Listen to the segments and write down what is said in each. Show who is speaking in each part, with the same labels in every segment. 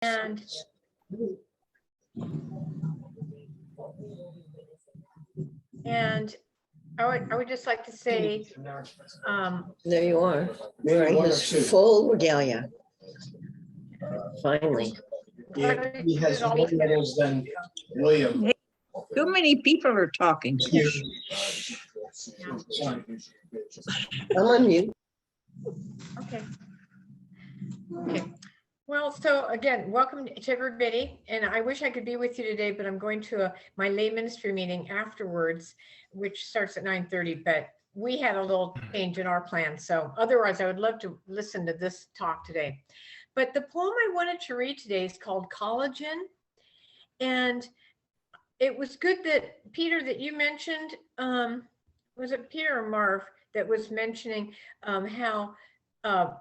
Speaker 1: And I would just like to say,
Speaker 2: There you are, wearing his full regalia. Finally.
Speaker 3: Yeah, he has more medals than William.
Speaker 4: Too many people are talking.
Speaker 2: I'm on mute.
Speaker 1: okay. Okay. Well, so again, welcome to everybody. And I wish I could be with you today, but I'm going to my lay ministry meeting afterwards, which starts at 9:30. But we had a little change in our plan. So otherwise, I would love to listen to this talk today. But the poem I wanted to read today is called Collagen. And it was good that Peter, that you mentioned, was it Peter or Marv that was mentioning how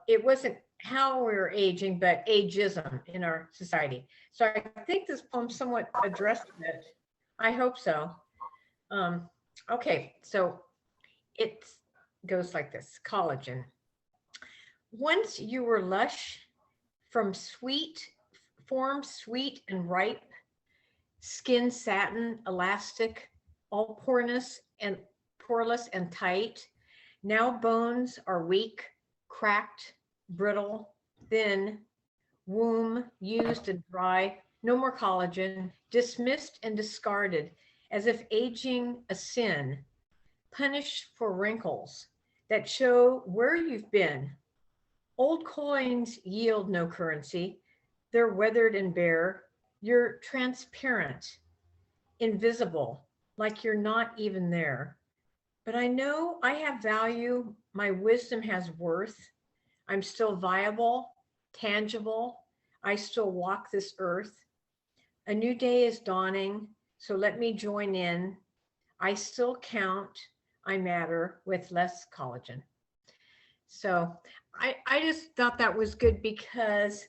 Speaker 1: it wasn't how we're aging, but ageism in our society. So I think this poem somewhat addressed it. I hope so. Okay, so it goes like this. Collagen. Once you were lush, from sweet, form sweet and ripe, skin satin, elastic, all poreless and tight. Now bones are weak, cracked, brittle, thin, womb used and dry, no more collagen, dismissed and discarded, as if aging a sin, punished for wrinkles that show where you've been. Old coins yield no currency. They're weathered and bare. You're transparent, invisible, like you're not even there. But I know I have value. My wisdom has worth. I'm still viable, tangible. I still walk this earth. A new day is dawning, so let me join in. I still count. I matter with less collagen. So I just thought that was good because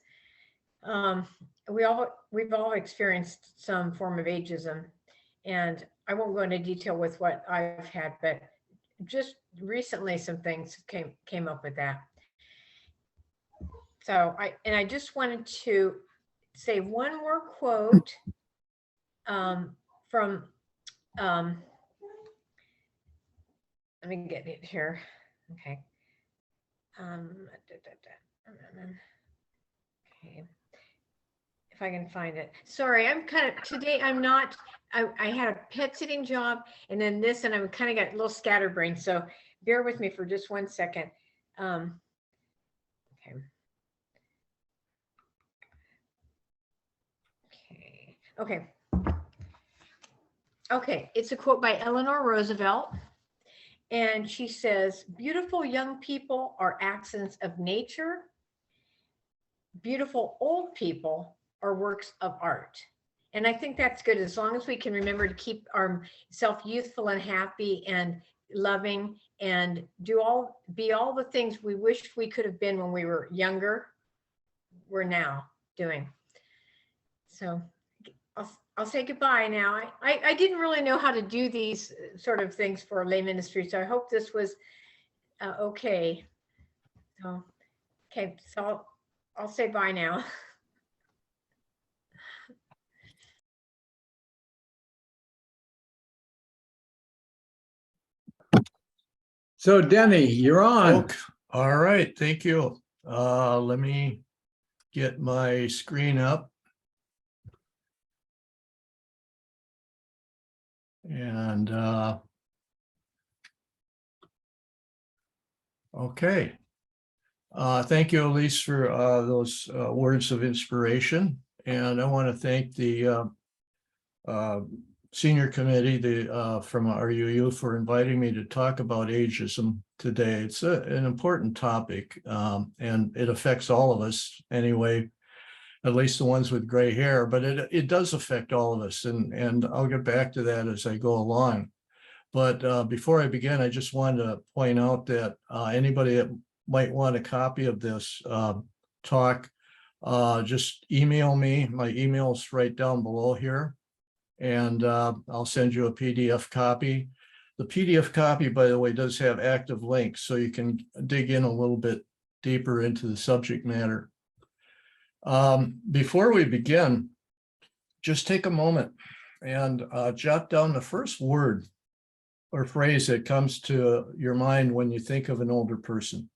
Speaker 1: we've all experienced some form of ageism, and I won't go into detail with what I've had, but just recently some things came up with that. So I just wanted to say one more quote from let me get it here. Okay. Okay. If I can find it. Sorry, today I'm not, I had a pet sitting job and then this, and I'm kind of got a little scatterbrained. So bear with me for just 1 second. Okay. Okay. It's a quote by Eleanor Roosevelt. And she says, beautiful young people are accidents of nature. Beautiful old people are works of art. And I think that's good as long as we can remember to keep ourselves youthful and happy and loving and be all the things we wish we could have been when we were younger, we're now doing. So I'll say goodbye now. I didn't really know how to do these sort of things for lay ministry, so I hope this was okay. So, okay, so I'll say bye now.
Speaker 5: So Denny, you're on.
Speaker 3: Okay. All right, thank you. Let me get my screen up. And okay. Thank you, Elise, for those words of inspiration. And I want to thank the senior committee from RUU for inviting me to talk about ageism today. It's an important topic, and it affects all of us anyway, at least the ones with gray hair, but it does affect all of us. And I'll get back to that as I go along. But before I begin, I just wanted to point out that anybody that might want a copy of this talk, just email me. My email is right down below here, and I'll send you a PDF copy. The PDF copy, by the way, does have active links, so you can dig in a little bit deeper into the subject matter. Before we begin, just take a moment and jot down the first word or phrase that comes to your mind when you think of an older person.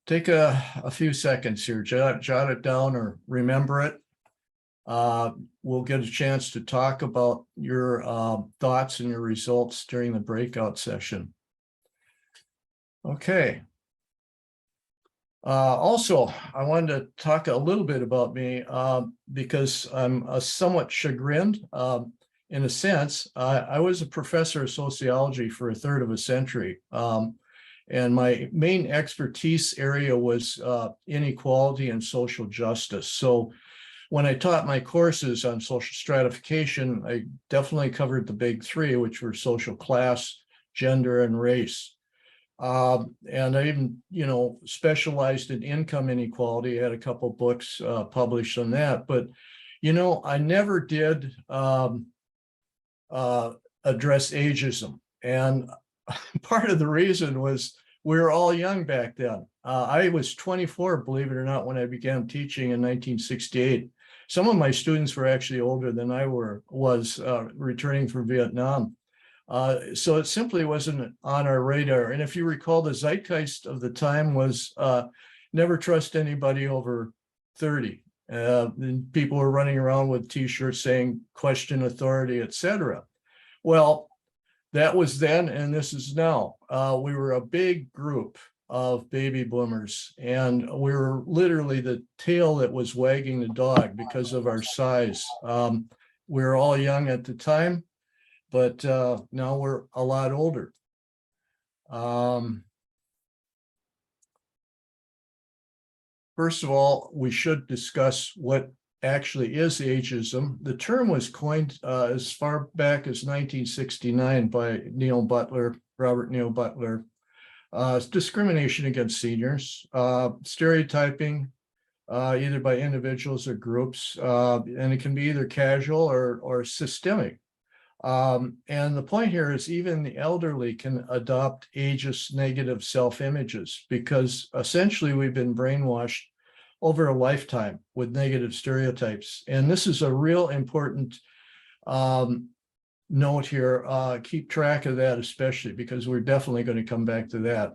Speaker 3: Take a few seconds here, jot it down or remember it. We'll get a chance to talk about your thoughts and your results during the breakout session. Okay. Also, I wanted to talk a little bit about me because I'm somewhat chagrined. In a sense, I was a professor of sociology for a third of a century. And my main expertise area was inequality and social justice. So when I taught my courses on social stratification, I definitely covered the big three, which were social class, gender, and race. And I even, specialized in income inequality. I had a couple books published on that. But, I never did address ageism. And part of the reason was we were all young back then. I was 24, believe it or not, when I began teaching in 1968. Some of my students were actually older than I was returning from Vietnam. So it simply wasn't on our radar. And if you recall, the zeitgeist of the time was never trust anybody over 30. People were running around with T-shirts saying question authority, etc. Well, that was then, and this is now. We were a big group of baby boomers, and we were literally the tail that was wagging the dog because of our size. We were all young at the time, but now we're a lot older. First of all, we should discuss what actually is ageism. The term was coined as far back as 1969 by Robert Neil Butler. It's discrimination against seniors, stereotyping, either by individuals or groups, and it can be either casual or systemic. And the point here is even the elderly can adopt ageist negative self-images because essentially we've been brainwashed over a lifetime with negative stereotypes. And this is a real important note here. Keep track of that, especially because we're definitely going to come back to that.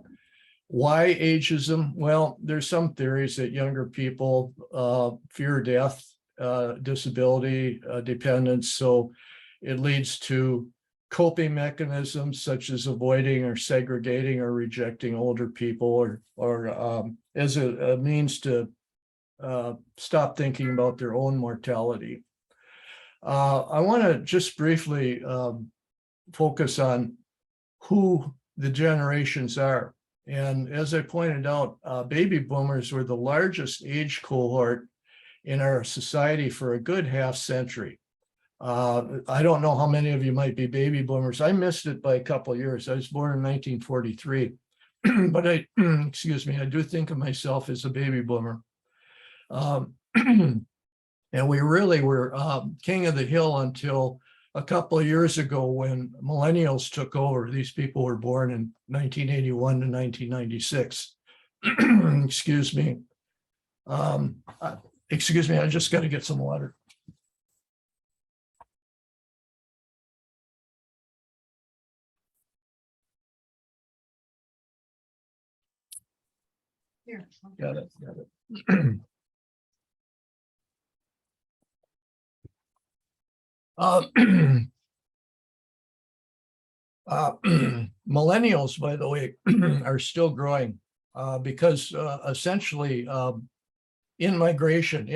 Speaker 3: Why ageism? Well, there's some theories that younger people fear death, disability, dependence. So it leads to coping mechanisms such as avoiding or segregating or rejecting older people or as a means to stop thinking about their own mortality. I want to just briefly focus on who the generations are. And as I pointed out, baby boomers were the largest age cohort in our society for a good half century. I don't know how many of you might be baby boomers. I missed it by a couple of years. I was born in 1943, but I do think of myself as a baby boomer. And we really were king of the hill until a couple of years ago when millennials took over. These people were born in 1981 to 1996. Excuse me. I just got to get some water.
Speaker 1: Here.
Speaker 3: Got it. Millennials, by the way, are still growing because essentially immigration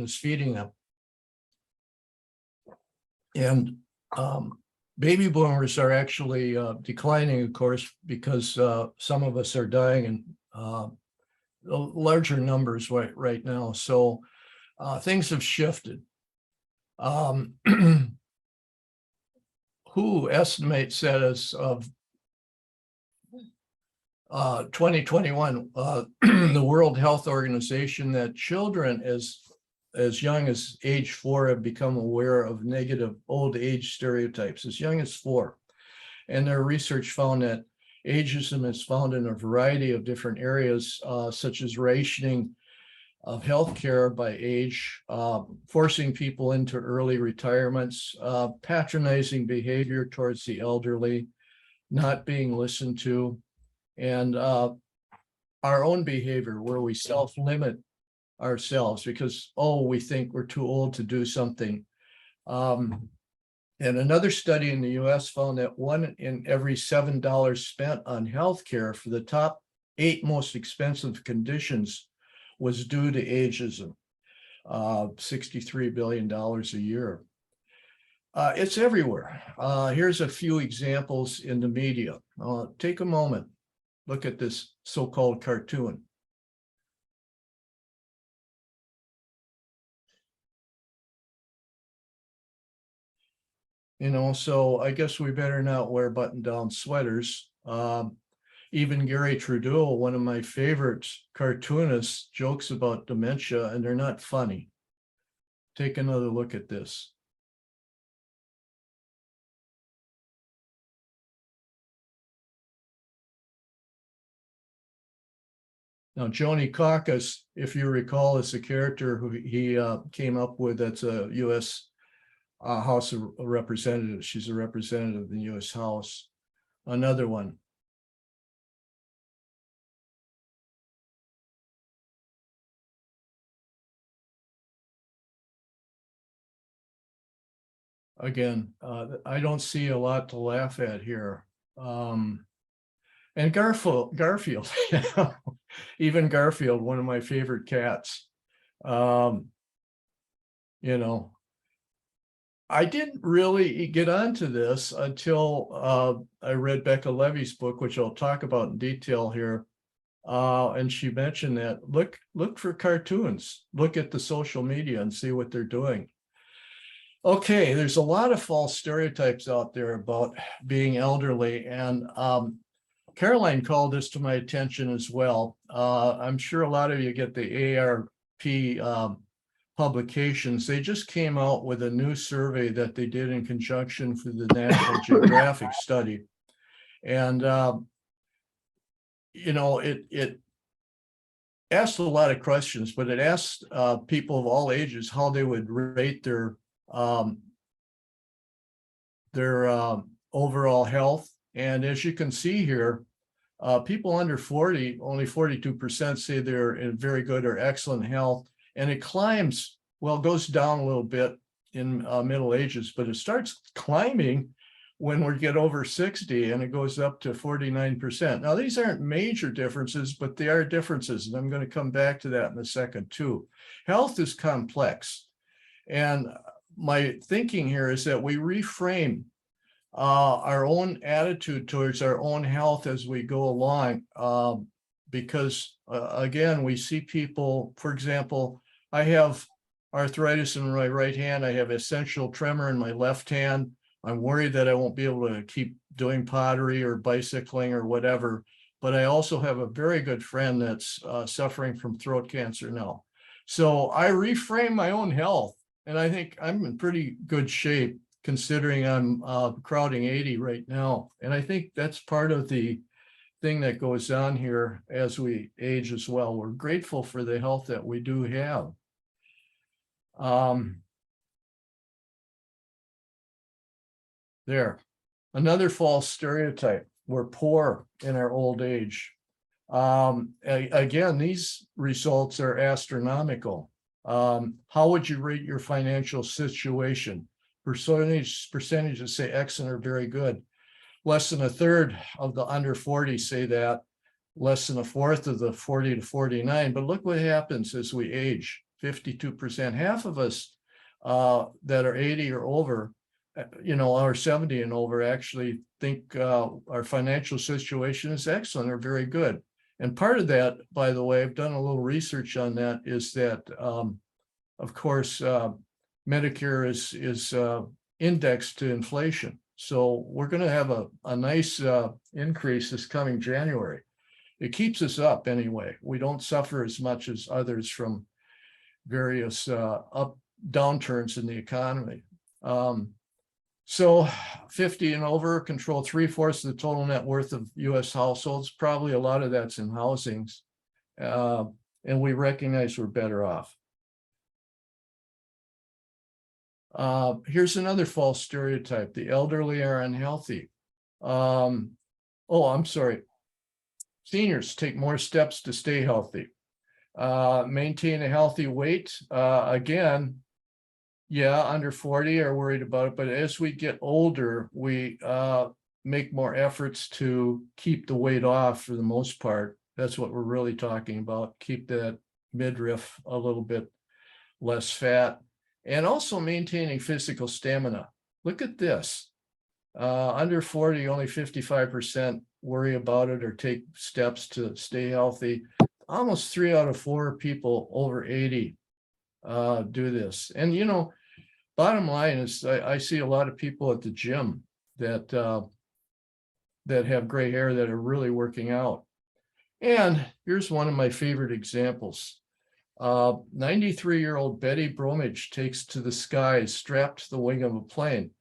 Speaker 3: is feeding them. And baby boomers are actually declining, of course, because some of us are dying in larger numbers right now. So things have shifted. WHO estimates that as of 2021, the World Health Organization, that children as young as age 4 have become aware of negative old age stereotypes, as young as 4. And their research found that ageism is found in a variety of different areas, such as rationing, of healthcare by age, forcing people into early retirements, patronizing behavior towards the elderly, not being listened to, and our own behavior where we self-limit ourselves because, oh, we think we're too old to do something. And another study in the US found that 1 in every $7 spent on healthcare for the top 8 most expensive conditions was due to ageism, $63 billion a year. It's everywhere. Here's a few examples in the media. Take a moment, look at this so-called cartoon. So I guess we better not wear button-down sweaters. Even Gary Trudeau, one of my favorite cartoonists, jokes about dementia, and they're not funny. Take another look at this. Now, Joni Caucus, if you recall, is a character who he came up with. That's a U.S. House of Representatives. She's a representative of the U.S. House. Another one. Again, I don't see a lot to laugh at here. And Garfield, even Garfield, one of my favorite cats. I didn't really get onto this until I read Becca Levy's book, which I'll talk about in detail here. And she mentioned that look for cartoons, look at the social media and see what they're doing. Okay, there's a lot of false stereotypes out there about being elderly, and Caroline called this to my attention as well. I'm sure a lot of you get the ARP publications. They just came out with a new survey that they did in conjunction for the National Geographic study. And, it asked a lot of questions, but it asked people of all ages how they would rate their overall health. And as you can see here, people under 40, only 42% say they're in very good or excellent health. And it climbs, well, it goes down a little bit in middle ages, but it starts climbing when we get over 60, and it goes up to 49%. Now, these aren't major differences, but they are differences. And I'm going to come back to that in a second too. Health is complex. And my thinking here is that we reframe our own attitude towards our own health as we go along. Because again, we see people, for example, I have arthritis in my right hand. I have essential tremor in my left hand. I'm worried that I won't be able to keep doing pottery or bicycling or whatever. But I also have a very good friend that's suffering from throat cancer now. So I reframe my own health, and I think I'm in pretty good shape considering I'm crowding 80 right now. And I think that's part of the thing that goes on here as we age as well. We're grateful for the health that we do have. There, another false stereotype. We're poor in our old age. Again, these results are astronomical. How would you rate your financial situation? Percentages say excellent or very good. Less than a third of the under 40 say that, less than a fourth of the 40 to 49. But look what happens as we age. 52%, half of us that are 80 or over, or 70 and over, actually think our financial situation is excellent or very good. And part of that, by the way, I've done a little research on that, is that, of course, Medicare is indexed to inflation. So we're going to have a nice increase this coming January. It keeps us up anyway. We don't suffer as much as others from various downturns in the economy. So 50 and over control 3/4 of the total net worth of U.S. households. Probably a lot of that's in housings. and we recognize we're better off. Here's another false stereotype. The elderly are unhealthy. Oh, I'm sorry. Seniors take more steps to stay healthy. Maintain a healthy weight. Again, yeah, under 40 are worried about it, but as we get older, we make more efforts to keep the weight off for the most part. That's what we're really talking about. Keep that midriff a little bit less fat, and also maintaining physical stamina. Look at this. Under 40, only 55% worry about it or take steps to stay healthy. Almost 3 out of 4 people over 80 do this. And, you know, bottom line is I see a lot of people at the gym that have gray hair that are really working out. And here's one of my favorite examples. 93-year-old Betty Bromage takes to the skies strapped to the wing of a plane.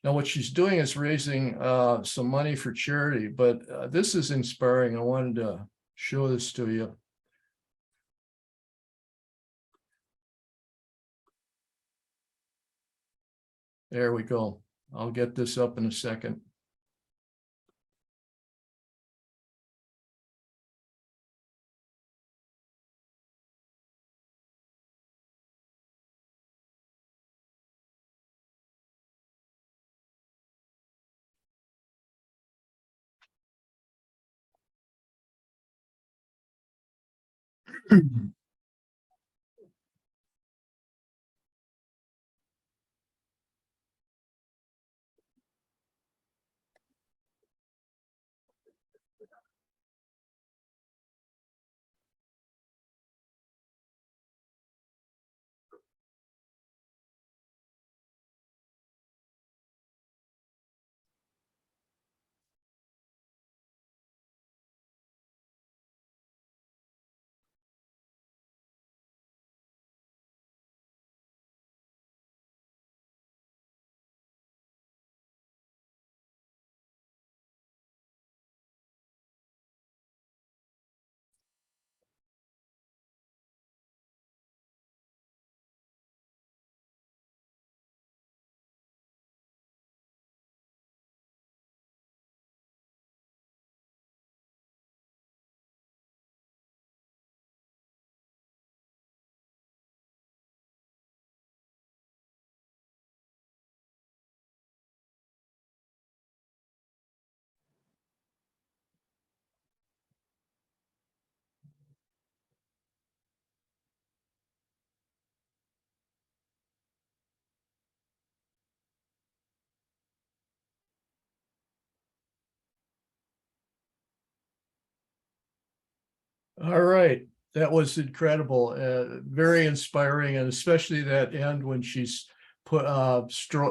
Speaker 3: Now, what she's doing is raising some money for charity, but this is inspiring. I wanted to show this to you. There we go. I'll get this up in a second. All right, that was incredible, very inspiring, and especially that end when she's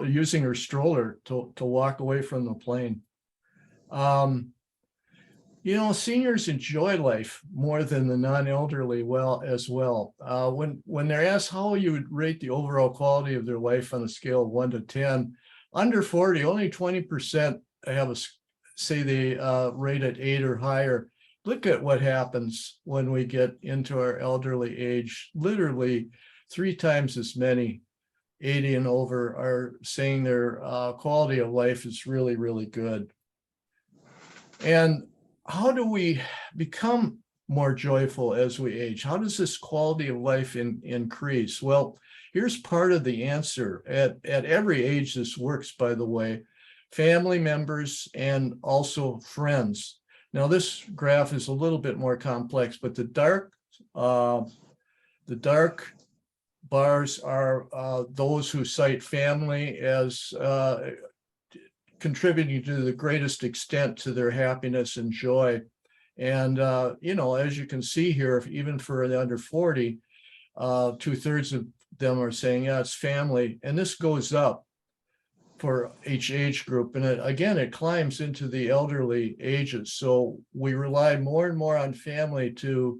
Speaker 3: using her stroller to walk away from the plane. You know, seniors enjoy life more than the non-elderly as well. When they're asked how you would rate the overall quality of their life on a scale of 1 to 10, under 40, only 20% say they rate it 8 or higher. Look at what happens when we get into our elderly age. Literally 3 times as many 80 and over are saying their quality of life is really, really good. And how do we become more joyful as we age? How does this quality of life increase? Well, here's part of the answer. At every age, this works, by the way, family members and also friends. Now, this graph is a little bit more complex, but the dark bars are those who cite family as contributing to the greatest extent to their happiness and joy. And, you know, as you can see here, even for the under 40, 2/3 of them are saying, yeah, it's family. And this goes up for each age group. And it climbs into the elderly ages. So we rely more and more on family to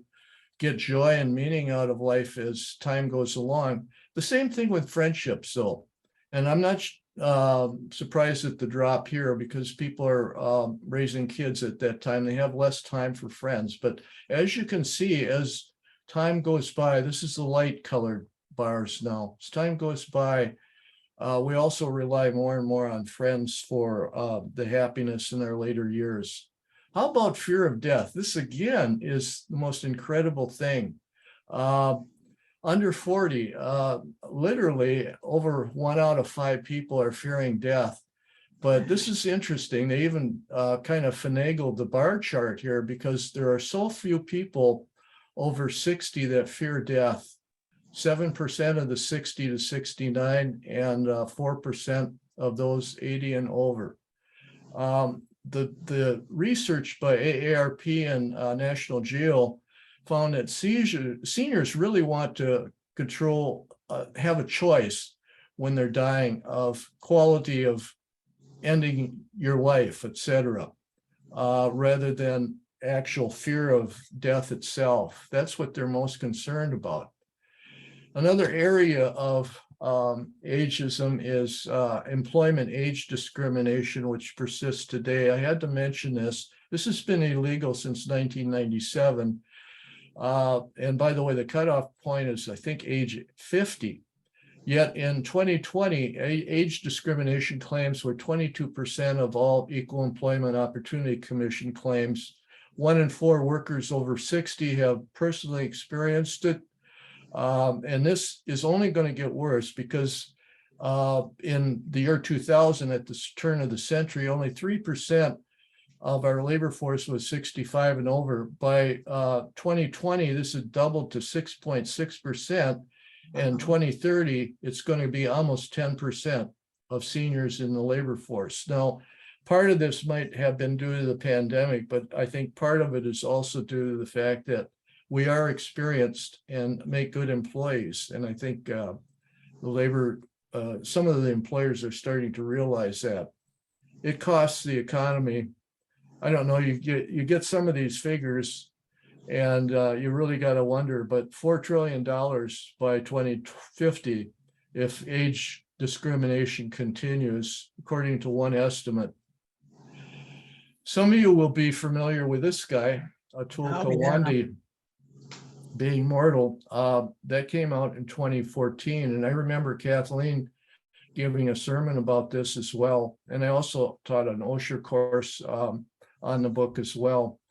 Speaker 3: get joy and meaning out of life as time goes along. The same thing with friendships, though. And I'm not surprised at the drop here because people are raising kids at that time. They have less time for friends. But as you can see, as time goes by, this is the light colored bars now. As time goes by, we also rely more and more on friends for the happiness in our later years. How about fear of death? This again is the most incredible thing. Under 40, literally over 1 out of 5 people are fearing death. But this is interesting. They even kind of finagled the bar chart here because there are so few people over 60 that fear death. 7% of the 60 to 69 and 4% of those 80 and over. The research by AARP and National Geo found that seniors really want to control, have a choice when they're dying of quality of ending your life, etc., rather than actual fear of death itself. That's what they're most concerned about. Another area of ageism is employment age discrimination, which persists today. I had to mention this. This has been illegal since 1997. And by the way, the cutoff point is, I think, age 50. Yet in 2020, age discrimination claims were 22% of all Equal Employment Opportunity Commission claims. 1 in 4 workers over 60 have personally experienced it. And this is only going to get worse because in the year 2000, at the turn of the century, only 3% of our labor force was 65 and over. By 2020, this had doubled to 6.6%. And 2030, it's going to be almost 10% of seniors in the labor force. Now, part of this might have been due to the pandemic, but I think part of it is also due to the fact that we are experienced and make good employees. And I think the labor, some of the employers are starting to realize that. It costs the economy. I don't know, you get some of these figures and you really got to wonder, but $4 trillion by 2050, if age discrimination continues, according to one estimate. Some of you will be familiar with this guy, Atul Gawande, Being Mortal. That came out in 2014. And I remember Kathleen giving a sermon about this as well. And I also taught an OSHA course on the book as well.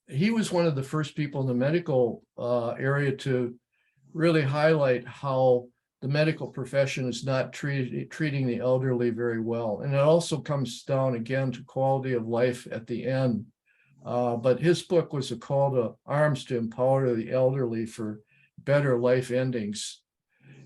Speaker 3: He was one of the first people in the medical area to really highlight how the medical profession is not treating the elderly very well. And it also comes down again to quality of life at the end. But his book was a call to arms to empower the elderly for better life endings.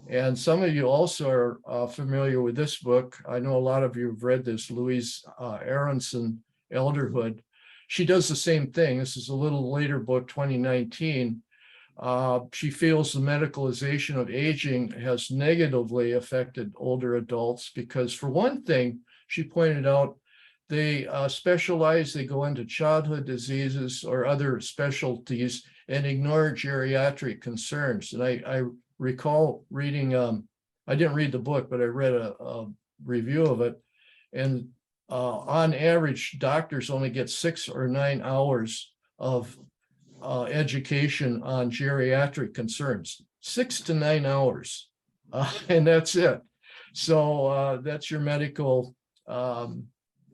Speaker 3: And some of you also are familiar with this book. I know a lot of you have read this, Louise Aronson, Elderhood. She does the same thing. This is a little later book, 2019. She feels the medicalization of aging has negatively affected older adults because, for one thing, she pointed out, they specialize, they go into childhood diseases or other specialties and ignore geriatric concerns. And I recall reading, I didn't read the book, but I read a review of it. And on average, doctors only get 6 or 9 hours of education on geriatric concerns, 6 to 9 hours, and that's it. So that's your medical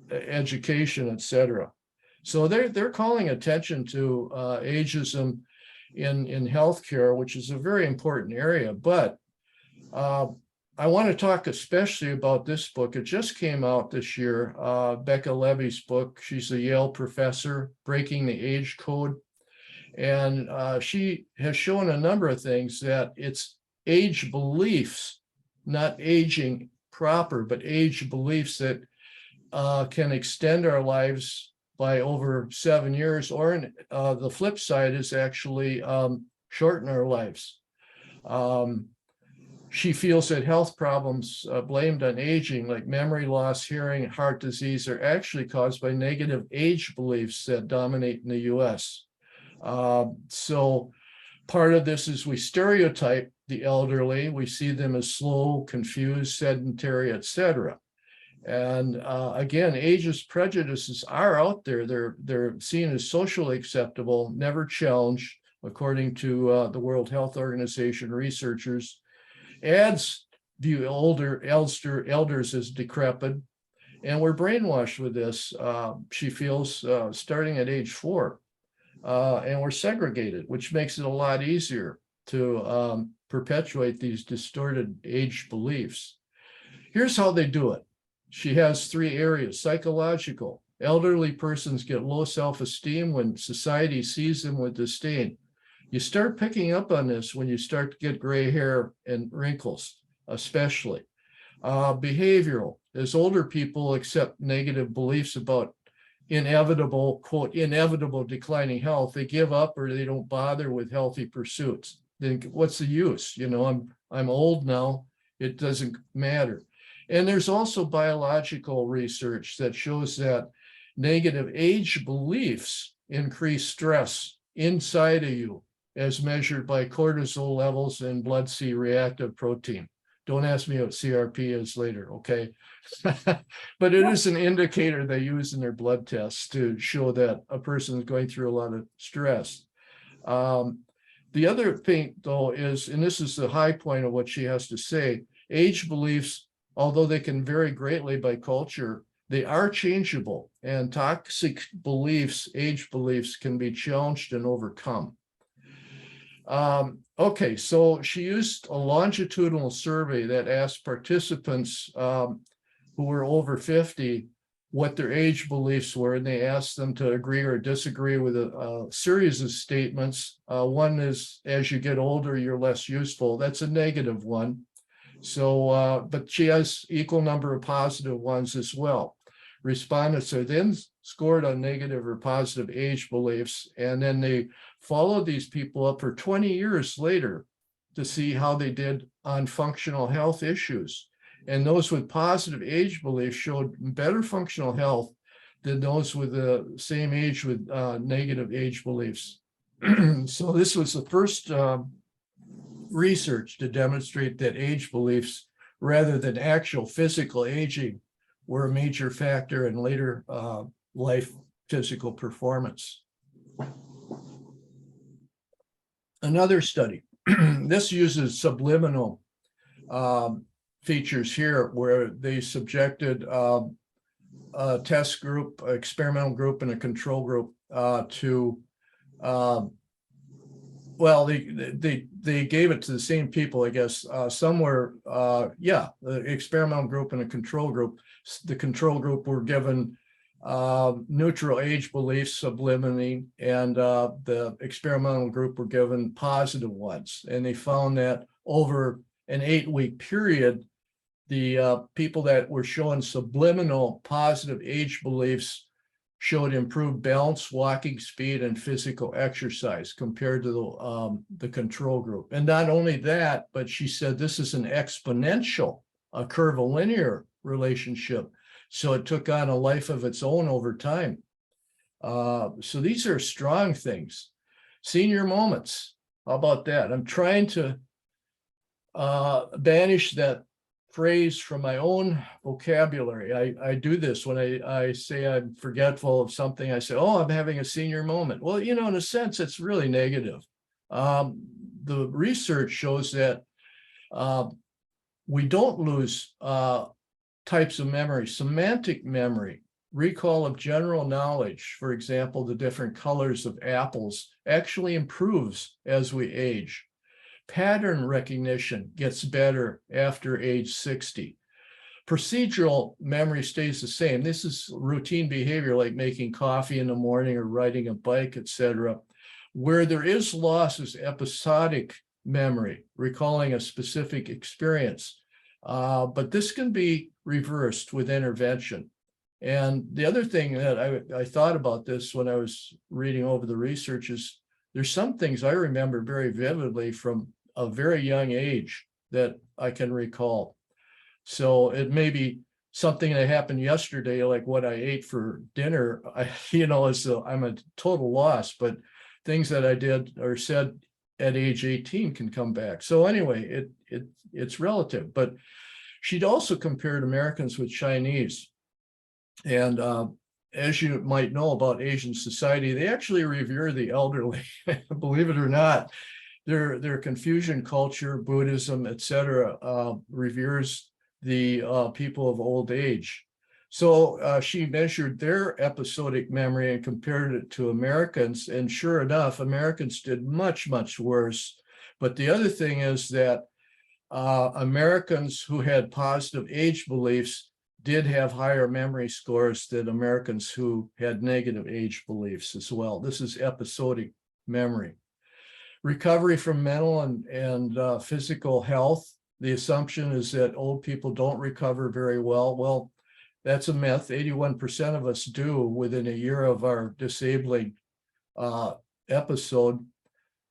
Speaker 3: education, etc. So they're calling attention to ageism in healthcare, which is a very important area. But I want to talk especially about this book. It just came out this year, Becca Levy's book. She's a Yale professor, Breaking the Age Code. And she has shown a number of things, that it's age beliefs, not aging proper, but age beliefs that can extend our lives by over 7 years, or the flip side is actually shorten our lives. She feels that health problems blamed on aging, like memory loss, hearing, heart disease, are actually caused by negative age beliefs that dominate in the US. So part of this is we stereotype the elderly. We see them as slow, confused, sedentary, etc. And again, ageist prejudices are out there. They're seen as socially acceptable, never challenged, according to the World Health Organization researchers. Ads view elders as decrepit, and we're brainwashed with this. She feels starting at age 4, and we're segregated, which makes it a lot easier to perpetuate these distorted age beliefs. Here's how they do it. She has 3 areas: psychological. Elderly persons get low self-esteem when society sees them with disdain. You start picking up on this when you start to get gray hair and wrinkles, especially. Behavioral, as older people accept negative beliefs about inevitable, quote, inevitable declining health, they give up or they don't bother with healthy pursuits. Then what's the use? You know, I'm old now, it doesn't matter. And there's also biological research that shows that negative age beliefs increase stress inside of you, as measured by cortisol levels and blood C-reactive protein. Don't ask me what CRP is later, okay? But it is an indicator they use in their blood tests to show that a person is going through a lot of stress. The other thing, though, is, and this is the high point of what she has to say, age beliefs, although they can vary greatly by culture, they are changeable, and toxic beliefs, age beliefs, can be challenged and overcome. Okay, so she used a longitudinal survey that asked participants who were over 50 what their age beliefs were, and they asked them to agree or disagree with a series of statements. One is, as you get older, you're less useful. That's a negative one. So, but she has equal number of positive ones as well. Respondents are then scored on negative or positive age beliefs, and then they followed these people up for 20 years later to see how they did on functional health issues. And those with positive age beliefs showed better functional health than those with the same age with negative age beliefs. So this was the first research to demonstrate that age beliefs, rather than actual physical aging, were a major factor in later life physical performance. Another study, this uses subliminal features here, where they subjected a test group, experimental group, and a control group to well, they gave it to the same people, I guess. Some were, the experimental group and a control group. The control group were given neutral age beliefs subliminally, and the experimental group were given positive ones. And they found that over an 8-week period, the people that were showing subliminal positive age beliefs showed improved balance, walking speed, and physical exercise compared to the control group. And not only that, but she said this is an exponential, a curvilinear relationship. So it took on a life of its own over time. So these are strong things. Senior moments, how about that? I'm trying to banish that phrase from my own vocabulary. I do this when I say I'm forgetful of something. I say, oh, I'm having a senior moment. Well, you know, in a sense, it's really negative. The research shows that we don't lose types of memory. Semantic memory, recall of general knowledge, for example, the different colors of apples, actually improves as we age. Pattern recognition gets better after age 60. Procedural memory stays the same. This is routine behavior like making coffee in the morning or riding a bike, etc. Where there is loss is episodic memory, recalling a specific experience. But this can be reversed with intervention. And the other thing that I thought about this when I was reading over the research is there's some things I remember very vividly from a very young age that I can recall. So it may be something that happened yesterday, like what I ate for dinner, I'm a total loss, but things that I did or said at age 18 can come back. So anyway, it's relative, but she'd also compared Americans with Chinese. And as you might know about Asian society, they actually revere the elderly, believe it or not. Their Confucian culture, Buddhism, etc., reveres the people of old age. So she measured their episodic memory and compared it to Americans. And sure enough, Americans did much, much worse. But the other thing is that Americans who had positive age beliefs did have higher memory scores than Americans who had negative age beliefs as well. This is episodic memory. Recovery from mental and physical health. The assumption is that old people don't recover very well. Well, that's a myth. 81% of us do within a year of our disabling episode.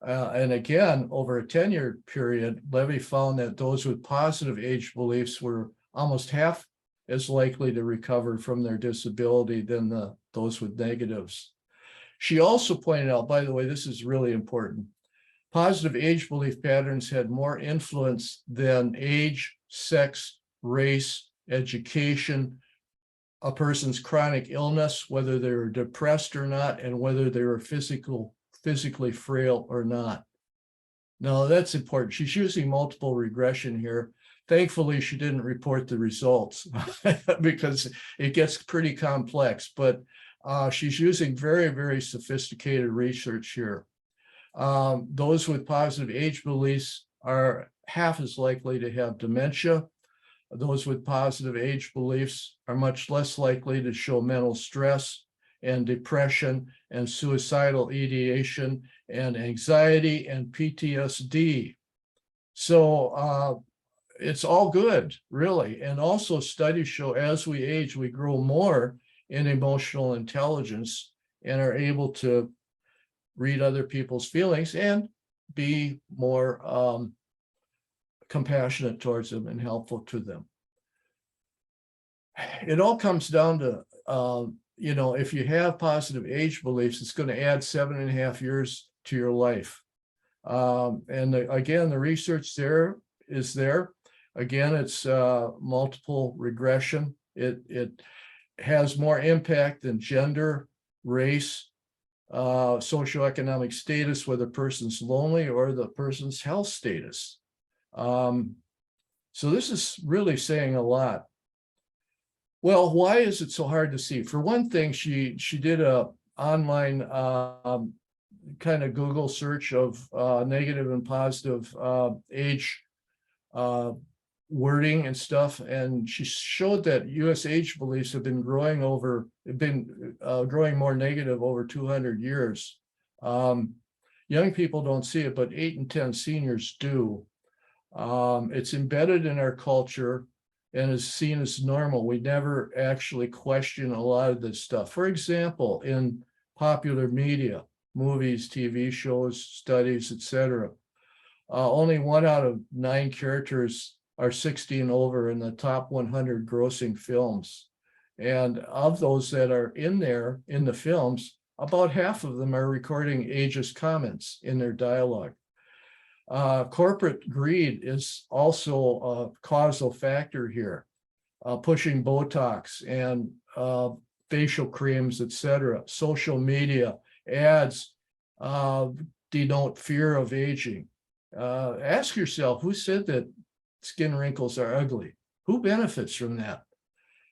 Speaker 3: And again, over a 10-year period, Levy found that those with positive age beliefs were almost half as likely to recover from their disability than those with negatives. She also pointed out, by the way, this is really important, positive age belief patterns had more influence than age, sex, race, education, a person's chronic illness, whether they were depressed or not, and whether they were physically frail or not. Now, that's important. She's using multiple regression here. Thankfully, she didn't report the results because it gets pretty complex, but she's using very, very sophisticated research here. Those with positive age beliefs are half as likely to have dementia. Those with positive age beliefs are much less likely to show mental stress and depression and suicidal ideation and anxiety and PTSD. So it's all good, really. And also studies show as we age, we grow more in emotional intelligence and are able to read other people's feelings and be more compassionate towards them and helpful to them. It all comes down to, if you have positive age beliefs, it's going to add 7.5 years to your life. Again, the research is there. Again, it's multiple regression. It has more impact than gender, race, socioeconomic status, whether the person's lonely or the person's health status. So this is really saying a lot. Well, why is it so hard to see? For one thing, she did a online kind of Google search of negative and positive age wording and stuff, and she showed that U.S. age beliefs have been growing growing more negative over 200 years. Young people don't see it, but 8 in 10 seniors do. It's embedded in our culture and is seen as normal. We never actually question a lot of this stuff. For example, in popular media, movies, TV shows, studies, etc., only 1 out of 9 characters are 60 and over in the top 100 grossing films. And of those that are in there in the films, about half of them are recording ageist comments in their dialogue. Corporate greed is also a causal factor here, pushing Botox and facial creams, etc. Social media ads denote fear of aging. Ask yourself, who said that skin wrinkles are ugly? Who benefits from that?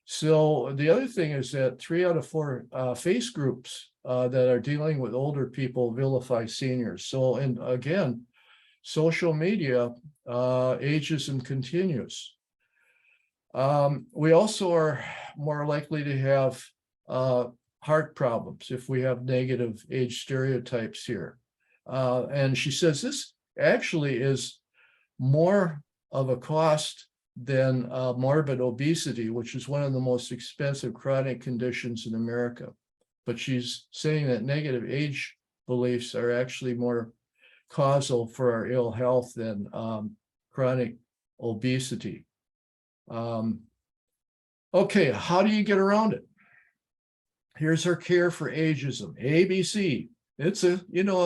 Speaker 3: So the other thing is that 3 out of 4 face groups that are dealing with older people vilify seniors. So, and again, social media, ageism continues. We also are more likely to have heart problems if we have negative age stereotypes here. And she says this actually is more of a cost than morbid obesity, which is one of the most expensive chronic conditions in America. But she's saying that negative age beliefs are actually more causal for our ill health than chronic obesity. Okay, how do you get around it? Here's her care for ageism, ABC. It's a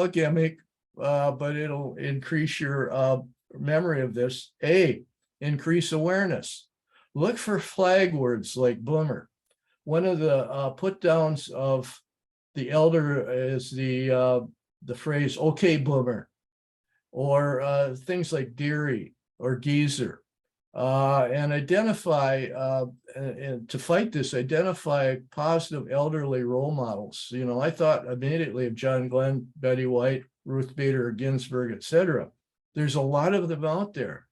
Speaker 3: gimmick, but it'll increase your memory of this. A, increase awareness. Look for flag words like boomer. one of the put downs of the elder is the phrase "okay, boomer," or things like Deary or Geezer, and identify and to fight this, identify positive elderly role models. You know, I thought immediately of John Glenn, Betty White, Ruth Bader Ginsburg, etc. There's a lot of them out there,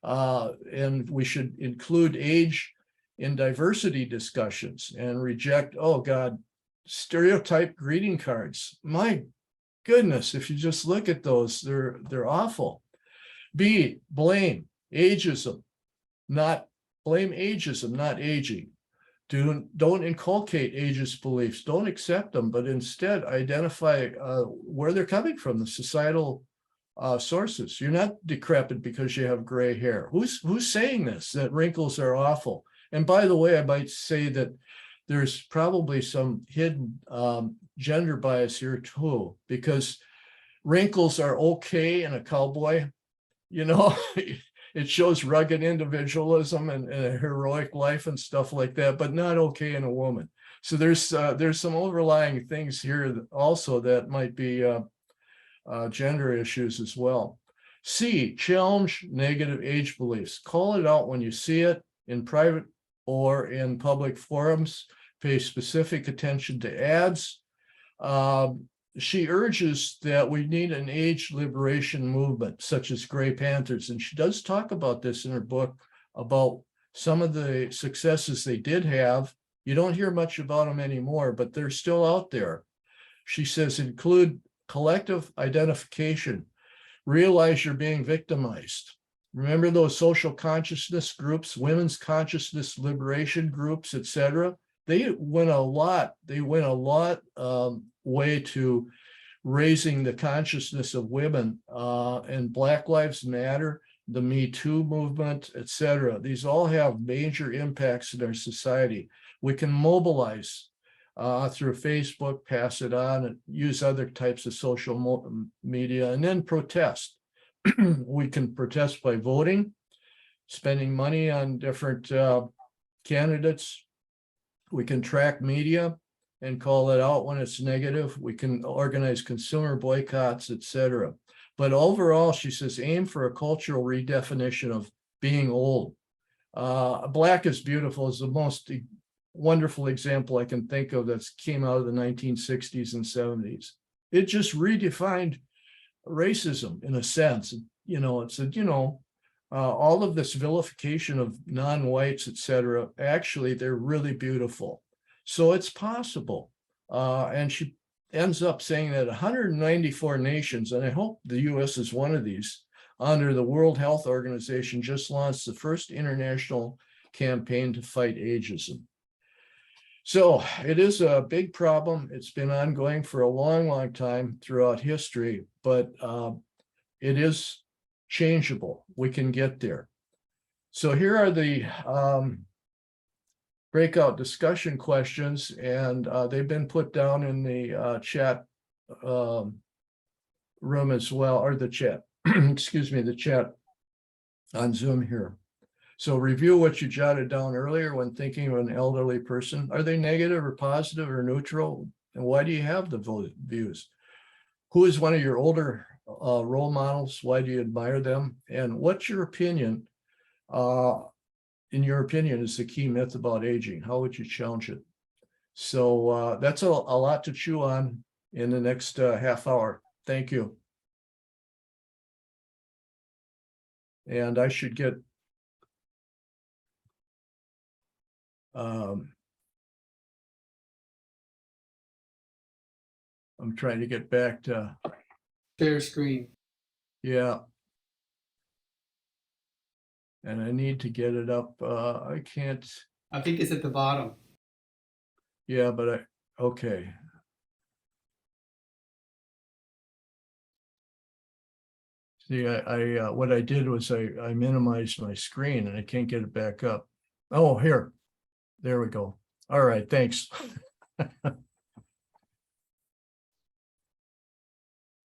Speaker 3: and we should include age in diversity discussions and reject, oh God, stereotype greeting cards. My goodness, if you just look at those, they're awful. B, blame ageism, not blame ageism, not aging. Don't inculcate ageist beliefs. Don't accept them, but instead identify where they're coming from, the societal sources. You're not decrepit because you have gray hair. Who's saying this, that wrinkles are awful? And by the way, I might say that there's probably some hidden gender bias here too, because wrinkles are okay in a cowboy. You know, it shows rugged individualism and a heroic life and stuff like that, but not okay in a woman. So there's some overlying things here also that might be gender issues as well. C, challenge negative age beliefs. Call it out when you see it in private or in public forums. Pay specific attention to ads. She urges that we need an age liberation movement, such as Gray Panthers. And she does talk about this in her book, about some of the successes they did have. You don't hear much about them anymore, but they're still out there. She says, include collective identification. Realize you're being victimized. Remember those social consciousness groups, women's consciousness liberation groups, etc. They went a lot way to raising the consciousness of women, and Black Lives Matter, the Me Too movement, etc. These all have major impacts in our society. We can mobilize through Facebook, pass it on, and use other types of social media, and then protest. We can protest by voting, spending money on different candidates. We can track media and call it out when it's negative. We can organize consumer boycotts, etc. But overall, she says, aim for a cultural redefinition of being old. Black is Beautiful is the most wonderful example I can think of that came out of the 1960s and 70s. It just redefined racism in a sense. You know, it said, you know, all of this vilification of non-whites, etc. Actually, they're really beautiful. So it's possible. And she ends up saying that 194 nations, and I hope the US is one of these, under the World Health Organization, just launched the first international campaign to fight ageism. So it is a big problem. It's been ongoing for a long, long time throughout history, but it is changeable. We can get there. So here are the breakout discussion questions, and they've been put down in the chat room as well, or the chat, excuse me, the chat on Zoom here. So review what you jotted down earlier when thinking of an elderly person. Are they negative or positive or neutral? And why do you have the views? Who is one of your older role models? Why do you admire them? And what's your opinion? In your opinion, is the key myth about aging? How would you challenge it? So that's a lot to chew on in the next half hour. Thank you. And I should get I'm trying to get back to
Speaker 6: share screen.
Speaker 3: Yeah. And I need to get it up. I can't.
Speaker 6: I think it's at the bottom.
Speaker 3: Yeah, but okay. See, I what I did was I minimized my screen and I can't get it back up. Oh, here. There we go. All right, thanks.